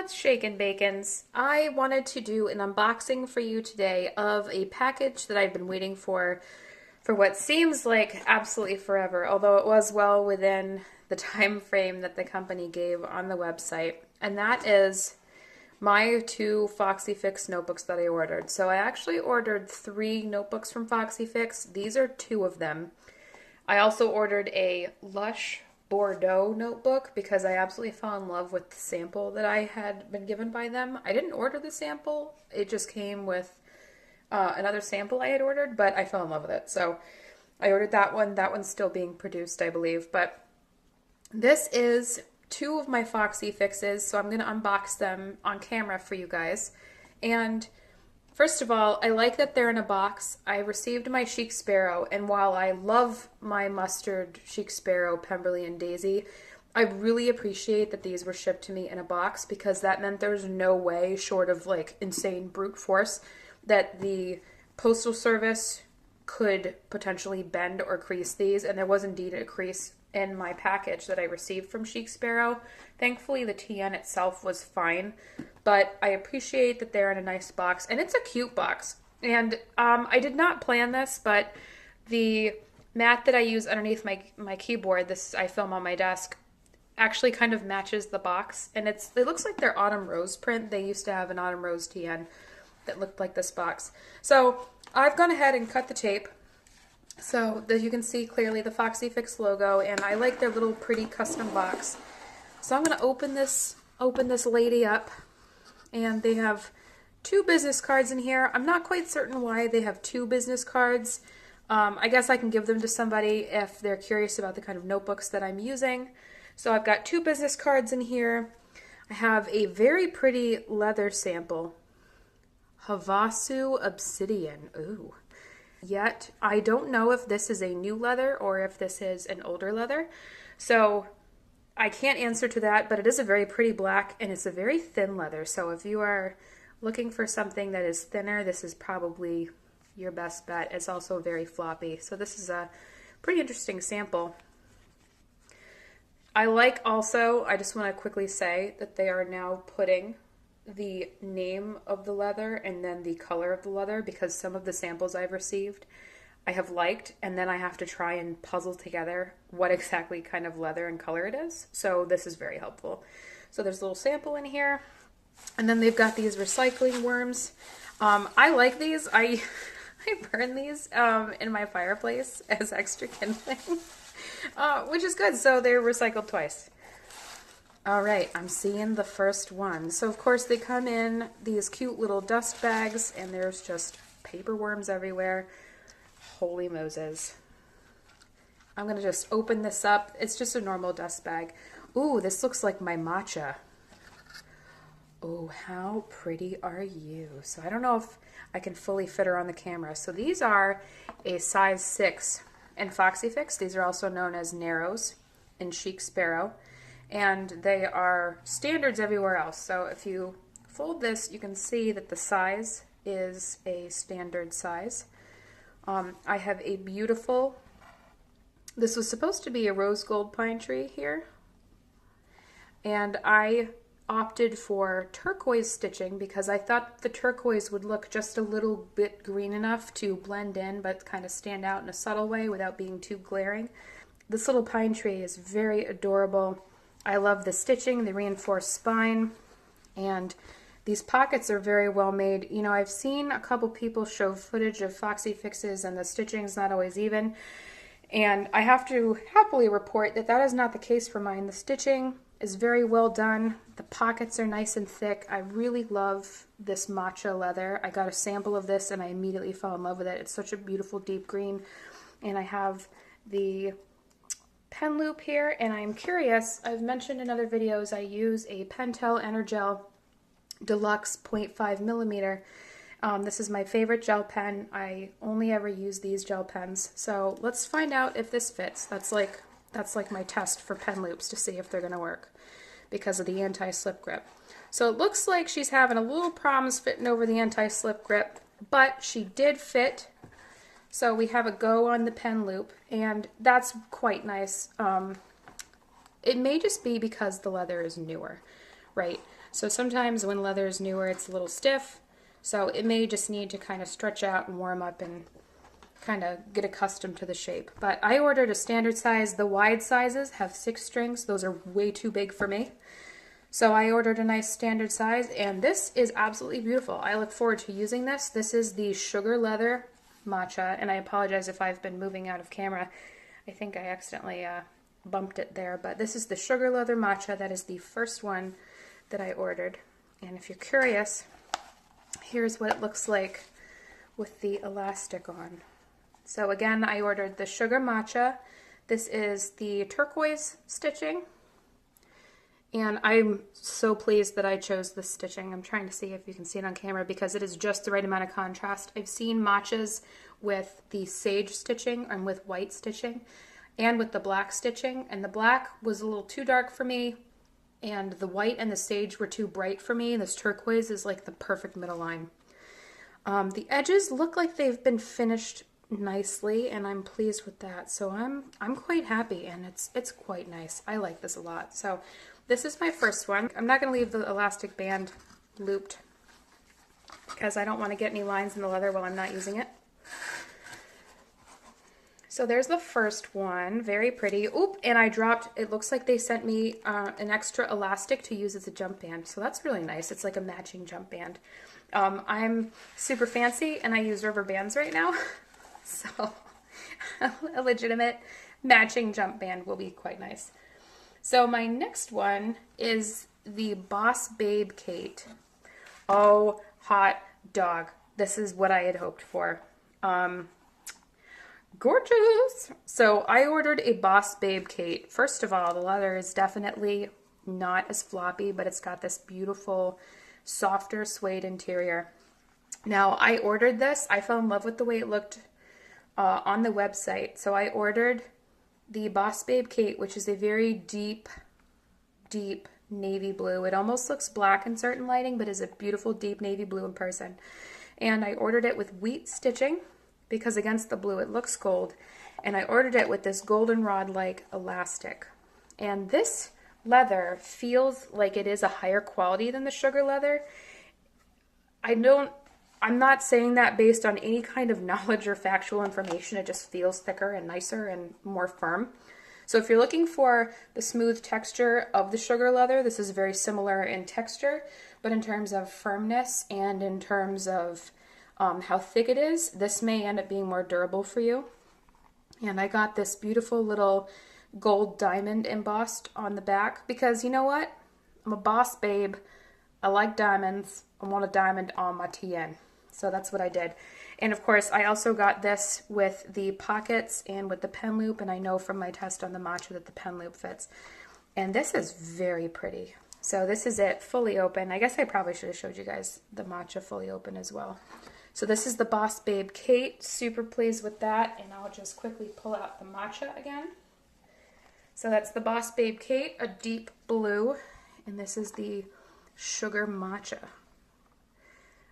What's shakin' bacons? I wanted to do an unboxing for you today of a package that I've been waiting for what seems like absolutely forever, although it was well within the time frame that the company gave on the website. And that is my two Foxy Fix notebooks that I ordered. So I actually ordered 3 notebooks from Foxy Fix. These are 2 of them. I also ordered a Lush Bordeaux notebook because I absolutely fell in love with the sample that I had been given by them. I didn't order the sample, it just came with another sample I had ordered, but I fell in love with it. So I ordered that one. That one's still being produced, I believe. But this is 2 of my Foxy Fixes, so I'm going to unbox them on camera for you guys. And first of all, I like that they're in a box. I received my Chic Sparrow, and while I love my mustard Chic Sparrow, Pemberley, and Daisy, I really appreciate that these were shipped to me in a box because that meant there's no way, short of like insane brute force, that the postal service could potentially bend or crease these, and there was indeed a crease in my package that I received from Chic Sparrow. Thankfully, the TN itself was fine, but I appreciate that they're in a nice box, and it's a cute box. And I did not plan this, but the mat that I use underneath my keyboard, this I film on my desk, actually kind of matches the box, and it looks like their Autumn Rose print. They used to have an Autumn Rose TN that looked like this box. So I've gone ahead and cut the tape so that you can see clearly the Foxy Fix logo, and I like their little pretty custom box. So I'm going to open this lady up, and they have 2 business cards in here. I'm not quite certain why they have 2 business cards. I guess I can give them to somebody if they're curious about the kind of notebooks that I'm using. So I've got 2 business cards in here. I have a very pretty leather sample. Havasu Obsidian. Ooh. Yet, I don't know if this is a new leather or if this is an older leather. So, I can't answer to that, but it is a very pretty black, and it's a very thin leather. So, if you are looking for something that is thinner, this is probably your best bet. It's also very floppy. So, this is a pretty interesting sample. I like also, I just want to quickly say that they are now putting the name of the leather and then the color of the leather, because some of the samples I've received I have liked, and then I have to try and puzzle together what exactly kind of leather and color it is. So this is very helpful. So there's a little sample in here, and then they've got these recycling worms. I like these. I burn these in my fireplace as extra kindling, which is good. So they're recycled twice. All right, I'm seeing the first one. So of course they come in these cute little dust bags, and there's just paper worms everywhere. Holy Moses. I'm gonna just open this up. It's just a normal dust bag. Ooh, this looks like my matcha. Oh, how pretty are you? So I don't know if I can fully fit her on the camera. So these are a size 6 in Foxy Fix. These are also known as narrows in Chic Sparrow. And they are standards everywhere else. So if you fold this, you can see that the size is a standard size. I have a beautiful, this was supposed to be a rose gold pine tree here. And I opted for turquoise stitching because I thought the turquoise would look just a little bit green enough to blend in, but kind of stand out in a subtle way without being too glaring. This little pine tree is very adorable. I love the stitching, the reinforced spine, and these pockets are very well made. You know, I've seen a couple people show footage of Foxy Fixes and the stitching's not always even, and I have to happily report that that is not the case for mine. The stitching is very well done. The pockets are nice and thick. I really love this matcha leather. I got a sample of this and I immediately fell in love with it. It's such a beautiful deep green, and I have the pen loop here, and I'm curious, I've mentioned in other videos I use a Pentel Energel Deluxe 0.5 millimeter. This is my favorite gel pen. I only ever use these gel pens. So let's find out if this fits. That's like my test for pen loops to see if they're gonna work because of the anti-slip grip. So it looks like she's having a little problems fitting over the anti-slip grip, but she did fit. So we have a go on the pen loop, and that's quite nice. It may just be because the leather is newer. right. So sometimes when leather is newer, it's a little stiff. So it may just need to kind of stretch out and warm up and kind of get accustomed to the shape. But I ordered a standard size. The wide sizes have 6 strings. Those are way too big for me. So I ordered a nice standard size, and this is absolutely beautiful. I look forward to using this. This is the Sugar Leather Matcha, and I apologize if I've been moving out of camera. I think I accidentally bumped it there, but this is the Sugar Leather Matcha. That is the first one that I ordered. And if you're curious, here's what it looks like with the elastic on. So again, I ordered the Sugar Matcha. This is the turquoise stitching. And I'm so pleased that I chose this stitching. I'm trying to see if you can see it on camera because it is just the right amount of contrast. I've seen matchas with the sage stitching and with white stitching and with the black stitching. And the black was a little too dark for me and the white and the sage were too bright for me. This turquoise is like the perfect middle line. The edges look like they've been finished nicely and I'm pleased with that. So I'm quite happy and it's quite nice. I like this a lot. So this is my first one. I'm not going to leave the elastic band looped because I don't want to get any lines in the leather while I'm not using it. So there's the first one, very pretty. Oop, and I dropped, it looks like they sent me an extra elastic to use as a jump band. So that's really nice. It's like a matching jump band. I'm super fancy and I use rubber bands right now. So a legitimate matching jump band will be quite nice. So my next one is the Boss Babe Kate. Oh, hot dog. This is what I had hoped for. Gorgeous. So I ordered a Boss Babe Kate. First of all, the leather is definitely not as floppy, but it's got this beautiful, softer suede interior. Now, I ordered this. I fell in love with the way it looked on the website. So I ordered the Boss Babe Kate, which is a very deep navy blue. It almost looks black in certain lighting, but is a beautiful deep navy blue in person. And I ordered it with wheat stitching because against the blue it looks gold. And I ordered it with this goldenrod-like elastic. And this leather feels like it is a higher quality than the sugar leather. I'm not saying that based on any kind of knowledge or factual information. It just feels thicker and nicer and more firm. So if you're looking for the smooth texture of the sugar leather, this is very similar in texture, but in terms of firmness and in terms of how thick it is, this may end up being more durable for you. And I got this beautiful little gold diamond embossed on the back because you know what? I'm a boss babe. I like diamonds. I want a diamond on my TN. So that's what I did. And of course, I also got this with the pockets and with the pen loop. And I know from my test on the Matcha that the pen loop fits. And this is very pretty. So this is it fully open. I guess I probably should have showed you guys the Matcha fully open as well. So this is the Boss Babe Kate. Super pleased with that. And I'll just quickly pull out the Matcha again. So that's the Boss Babe Kate, a deep blue. And this is the Sugar Matcha,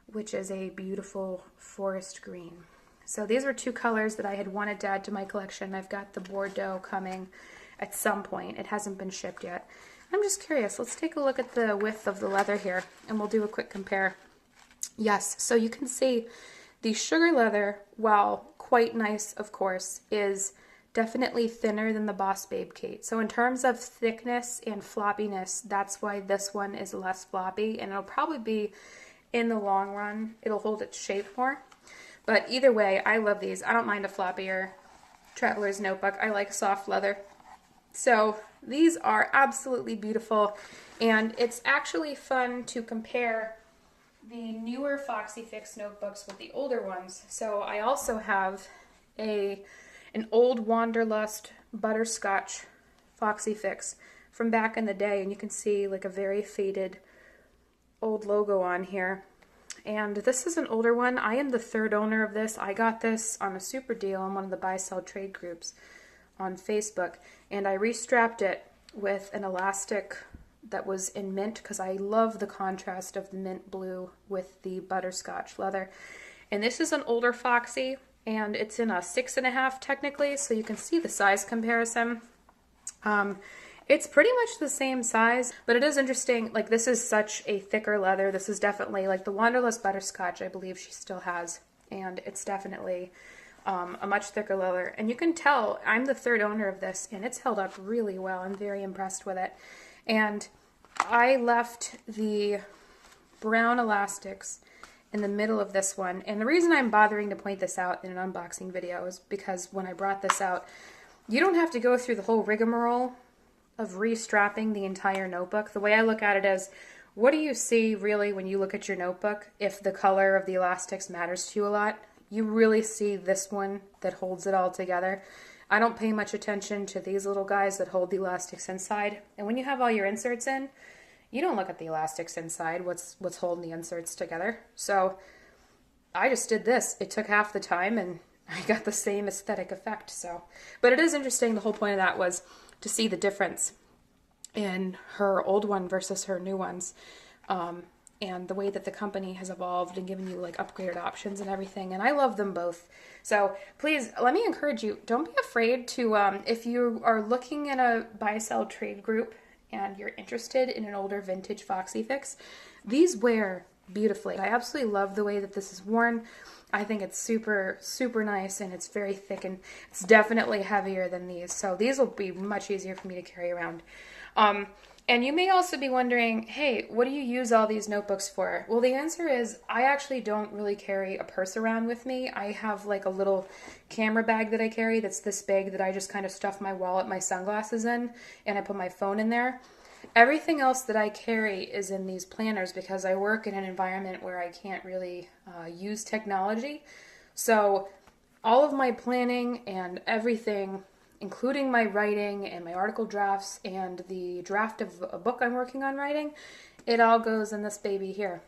which is a beautiful forest green. So these were 2 colors that I had wanted to add to my collection. I've got the Bordeaux coming at some point. It hasn't been shipped yet. I'm just curious. Let's take a look at the width of the leather here, and we'll do a quick compare. Yes, so you can see the sugar leather, while quite nice, of course, is definitely thinner than the Boss Babe Kate. So in terms of thickness and floppiness, that's why this one is less floppy, and it'll probably be, in the long run, it'll hold its shape more. But either way, I love these. I don't mind a floppier traveler's notebook. I like soft leather. So these are absolutely beautiful, and it's actually fun to compare the newer Foxy Fix notebooks with the older ones. So I also have an old Wanderlust Butterscotch Foxy Fix from back in the day, and you can see like a very faded old logo on here. And this is an older one. I am the 3rd owner of this. I got this on a super deal on one of the buy-sell trade groups on Facebook, and I restrapped it with an elastic that was in mint because I love the contrast of the mint blue with the butterscotch leather. And this is an older Foxy, and it's in a 6.5 technically, so you can see the size comparison. It's pretty much the same size, but it is interesting. Like, this is such a thicker leather. This is definitely like the Wanderlust Butterscotch, I believe she still has. And it's definitely a much thicker leather. And you can tell I'm the third owner of this, and it's held up really well. I'm very impressed with it. And I left the brown elastics in the middle of this one. And the reason I'm bothering to point this out in an unboxing video is because when I brought this out, you don't have to go through the whole rigmarole of restrapping the entire notebook. The way I look at it is, what do you see really when you look at your notebook? If the color of the elastics matters to you a lot, you really see this one that holds it all together. I don't pay much attention to these little guys that hold the elastics inside. And when you have all your inserts in, you don't look at the elastics inside, what's holding the inserts together. So I just did this. It took half the time and I got the same aesthetic effect. So, but it is interesting. The whole point of that was to see the difference in her old one versus her new ones, and the way that the company has evolved and given you like upgraded options and everything. And I love them both. So please, let me encourage you, don't be afraid to, if you are looking in a buy-sell trade group and you're interested in an older vintage Foxy fix, these wear beautifully. I absolutely love the way that this is worn. I think it's super, super nice, and it's very thick, and it's definitely heavier than these. So these will be much easier for me to carry around. And you may also be wondering, hey, what do you use all these notebooks for? Well, the answer is I actually don't really carry a purse around with me. I have like a little camera bag that I carry that's this big that I just kind of stuff my wallet, my sunglasses in, and I put my phone in there. Everything else that I carry is in these planners because I work in an environment where I can't really use technology. So all of my planning and everything, including my writing and my article drafts and the draft of a book I'm working on writing, it all goes in this baby here.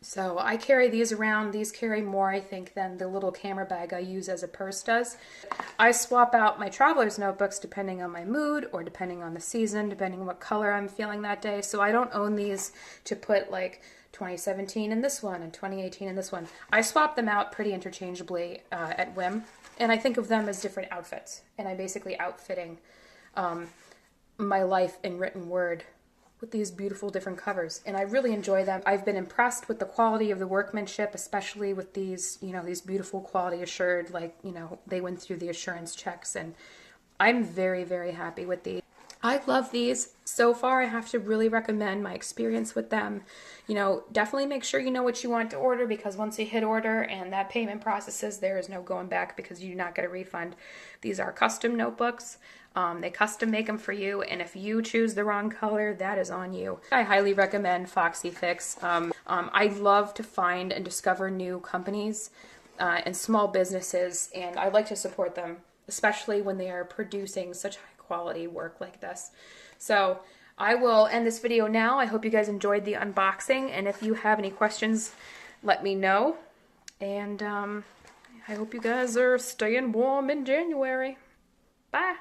So I carry these around. These carry more, I think, than the little camera bag I use as a purse does. I swap out my traveler's notebooks depending on my mood or depending on the season, depending on what color I'm feeling that day. So I don't own these to put like 2017 in this one and 2018 in this one. I swap them out pretty interchangeably at whim. And I think of them as different outfits. And I'm basically outfitting my life in written word with these beautiful different covers, and I really enjoy them. I've been impressed with the quality of the workmanship, especially with these, you know, these beautiful quality assured, like, you know, they went through the assurance checks, and I'm very, very happy with these. I love these. So far, I have to really recommend my experience with them. You know, definitely make sure you know what you want to order, because once you hit order and that payment processes, there is no going back because you do not get a refund. These are custom notebooks. They custom make them for you, and if you choose the wrong color, that is on you. I highly recommend Foxy Fix. I love to find and discover new companies and small businesses, and I like to support them, especially when they are producing such high quality work like this. So I will end this video now. I hope you guys enjoyed the unboxing, and if you have any questions, let me know. And I hope you guys are staying warm in January. Bye.